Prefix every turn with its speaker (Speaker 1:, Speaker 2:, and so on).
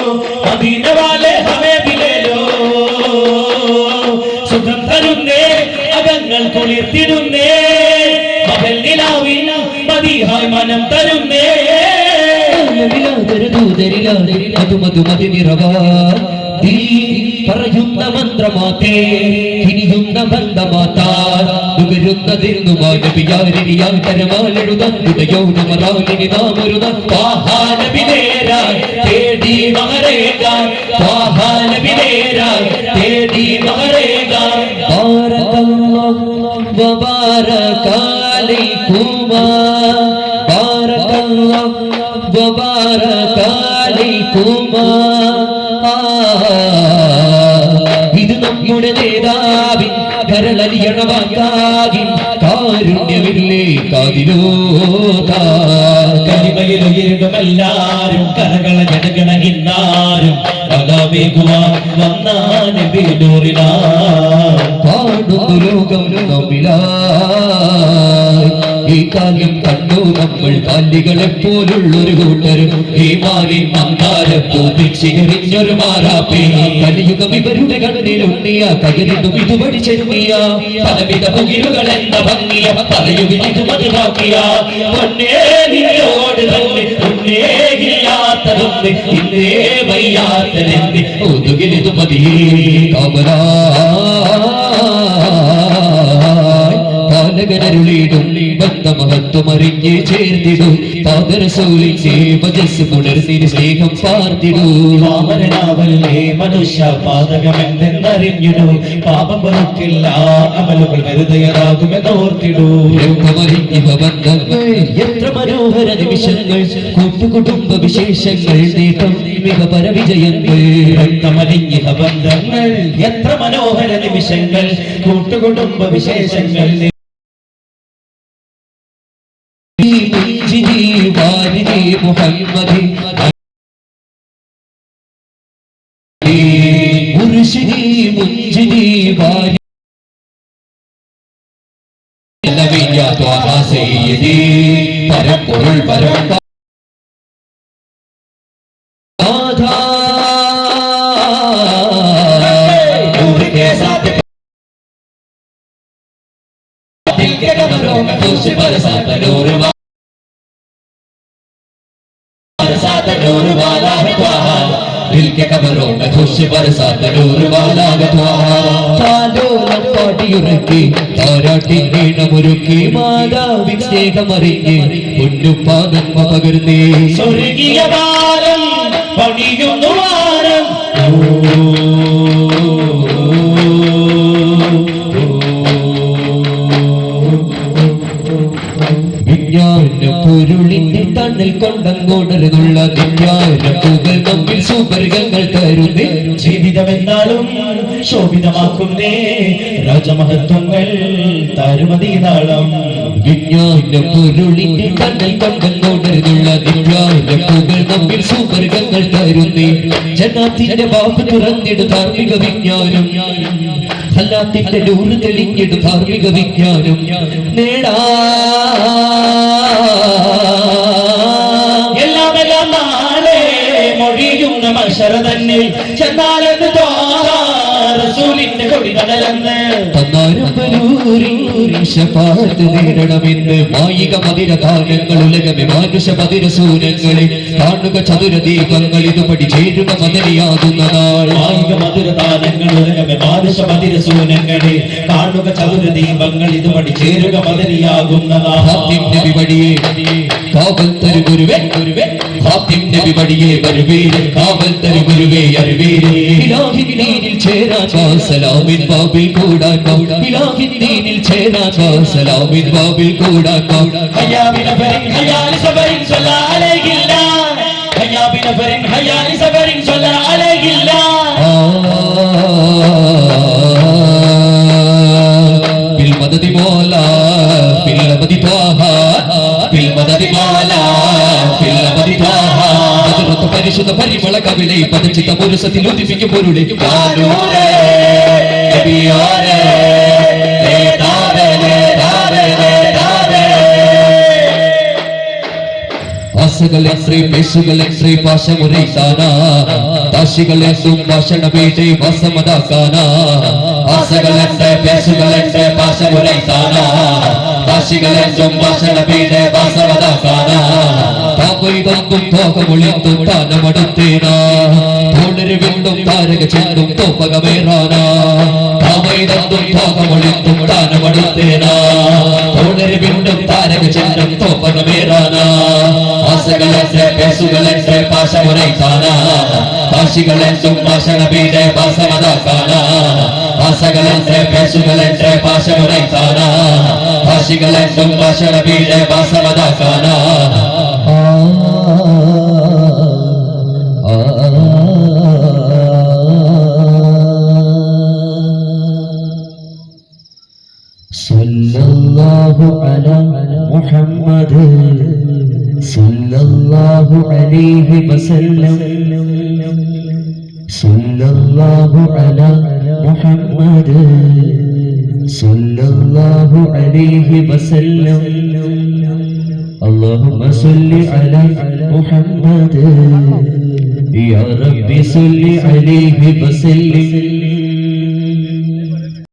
Speaker 1: मदीने वाले हमें भी ले लो സുഖം തരുന്നേ അകങ്ങൾ കുളിർത്തിടുന്നേ പകൽ നിലാവിൽ മദീഹായ് മനം തരുന്നേ പറയുന്ന മന്ത്രമാത്തേ ഇനിയുന്ന ബന്ധമാത്താൻ നുകരുന്നതിരുന്നുമായി നബിയാരിയാൽ തരമാലെഴുതൗനമറാലിനി നാമൊരുത വാഹാനബിനേരാൻ തേടി മഹരേകാൻ വാഹാനബിനേരാൻ തേടി മഹരേകാൻ ബാരകല്ലാഹു വബാരക അലൈകുമാ ബാരകല്ലാഹു വബാരക അലൈകുമാ ഇത് നമ്മുടെ നേതാവിൻ കരളലിയണവാക്കാകിൻ കാരുണ്യമില്ലേ കാതിലോതാ കരിമയിലുയരുമെല്ലാരും കരകള ജനഗണകിന്നാരും അതാവേകുവാൻ വന്നാൻ വീടൂറിനാ കാണുന്നു ലോകം നമ്മിലായി ഈ കാര്യം കണ്ടു നമ്മൾ കാലികളെ പോലുള്ളൊരു കൂട്ടരും ഈ മാറി മന്ദാരപ്പൂ പിച്ചിരിഞ്ഞൊരു മാറാപ്പേ കലിയുഗം ഇവരുടെ കണ്ണിലുണ്ണിയ കയറിടും ഇതുവഴി ചെന്നിയ പലവിധ പുകിലുകൾ എന്ന ഭംഗിയ പറയുവിൽ ഇത് മതിവാക്കിയ പൊന്നേ നിന്നോട് തന്നെ ഉന്നേഹില്ലാത്തതൊന്ന് ഇന്നേ വയ്യാത്തതെന്ന് ഒതുകിലിതു മതിയേ കാമരാ പാലകനരുളിടും ബന്ധമഹത്വമറിഞ്ഞ് ചേർത്തിടും പാദരസൂലിന്റെ വജസ് പുണർന്നിന് സ്നേഹം പാർത്തിടൂ വാമനാവല്ലേ മനുഷ്യ പാതകമെന്തെന്നറിഞ്ഞിടൂ പാപം പൊറുക്കില്ല അമലുകൾ വെറുതെയാകുമെന്നോർത്തിടൂ ലോകമറിഞ്ഞിവ ബന്ധങ്ങൾ എത്ര മനോഹര നിമിഷങ്ങൾ കൂട്ടുകുടുംബ വിശേഷങ്ങൾ നേട്ടം മിക പരവിജയങ്ങൾ രക്തമറിഞ്ഞിവ ബന്ധങ്ങൾ എത്ര മനോഹര നിമിഷങ്ങൾ കൂട്ടുകുടുംബ വിശേഷങ്ങൾ വാരിദി മുഹമ്മദി മുർശിദി മുൻജിദി വാരി നബിയാ ത്വാഹ സയ്യിദി പരമ്പൊരുൾ പരമ്പ ആധാ നൂറിന്റെ സാथ दिल के कमरों में खुश बरसात नूर नूर वाला है त्वाहा दिल के कमरों में खुश बरसात नूर वाला है त्वाहा താലോലം പാടിയുറക്കി താരാട്ടി നീണമൊരുക്കി മാതാവിൻ സ്നേഹമറിഞ്ഞ് പൊന്നുപ്പാനന്മ പകർന്നേ സ്വർഗീയ വാരം പണിയുന്നു വാരം പൊരുളിന്റെ തണൽ കൊണ്ടങ്ങോടരുന്നുള്ള ദിव्याരൂപങ്ങൾ നമ്മിൽ സുവർഗങ്ങൾ തരുന്നേ ജീവിതമെന്നാലും ശോഭിതമാക്കുന്നേ രാജമഹത്വങ്ങൾ തരുമതീനാളം വിജ്ഞാന പൊരുളിന്റെ തണൽ കൊണ്ടങ്ങോടരുന്നുള്ള ദിവ്യാരൂപങ്ങൾ നമ്മിൽ സുവർഗങ്ങൾ തരുന്നേ ജനാത്തിന്റെ വാക്ക് തുറന്നിടു ധാർമ്മിക വിജ്ഞാനം ഹലാത്തിന്റെ നൂറ് തെളിഞ്ഞിടു ധാർമ്മിക വിജ്ഞാനം നേടാ എല്ലാമെല്ലാം നാളെ മൊഴിയുന്ന മശറതന്നിൽ ചെന്നാലെന്ന് റസൂലിന്റെ കൊടി കടലെന്ന് നേടണമെന്ന് മായിക മതിര താരങ്ങൾ ഉലകമെ മാനുഷ മതിര സൂരങ്ങളെ കാണുക ചതുര ദീപങ്ങൾ ഇതുപടി ചേരുക മദനിയാകുന്ന നാൾ മായിക മധുര താരങ്ങൾ ഉലകമെ മാനുഷ മതിര സൂരങ്ങളെ കാണുക ചതുര ദീപങ്ങൾ ഇതുപടി ചേരുക മദനിയാകുന്ന നാൾ വടിയെ കാവൽ തരു ഗുരുവേ വടിയെ വരുവേ കാവൽ തരു ഗുരുവേ അറിവീരേ ഇലാഹിൻ ദീനിൽ ചേരാൻ സലാമിൻ ബാബിൽ കൂടാൻ ഇലാഹിൻ ദീനിൽ ചേരാൻ സലാമിൻ ബാബിൽ കൂടാൻ ഹയ്യാ ബിനഫരിൻ ഹയ്യാ ലിസബരിൻ സ്വല്ലാ അലൈഹില്ല ഹയ്യാ ബിനഫരിൻ ഹയ്യാ ലിസബരിൻ സ്വല്ലാ അലൈഹില്ല ബിൽ മദദി മൗലാ ബിൽ അബദി ത്വാഹ ബിൽ മദദി മൗലാ ബിൽ അബദി ത്വാഹ പരിശുദ്ധ പരിമള കവിളെ പദചിത്ത പുരുഷത്തിൽ ഉദിപ്പിക്കും പൊരുളെ ആസകളെത്രേ പേശുകളെത്രേ പാശമുരൈതാനാ ദാശികളെത്തും ഭാഷണ വീടേ വാസമതാക്കാനാ ആസകളെത്രേ പേശുകളെത്രേ പാശമുരൈതാനാ ദാശികളെത്തും ഭാഷണ വീടേ വാസമതാക്കാനാ താപൈതന്തും തോകമൊളിത്തും താനമടുത്തേനാ തോളര് വീണ്ടും താരക ചെല്ലും തോപ്പകമേറാനാ താപൈതന്തും തോകമൊളിത്തും താനമടുത്തേനാ തോളര് വീണ്ടും താരക ചെല്ലും തോപ്പകമേറാനാ ആസകളെത്രേ പേശുകളെത്രേ പാശമുരൈതാനാ ദാശികളെത്തും ഭാഷണ വീടേ വാസമതാക്കാനാ ആസകളെത്രേ പേശുകളെത്രേ പാശമുരൈതാനാ ദാശികളെത്തും ഭാഷണ വീടേ വാസമതാക്കാനാ
Speaker 2: സല്ലല്ലാഹു അലാ മുഹമ്മദ് സല്ലല്ലാഹു അലൈഹി വസല്ലം സല്ലല്ലാഹു അലാ മുഹമ്മദ് സല്ലല്ലാഹു അലൈഹി വസല്ലം اللهم صل على محمد يا رب صل عليه وسلم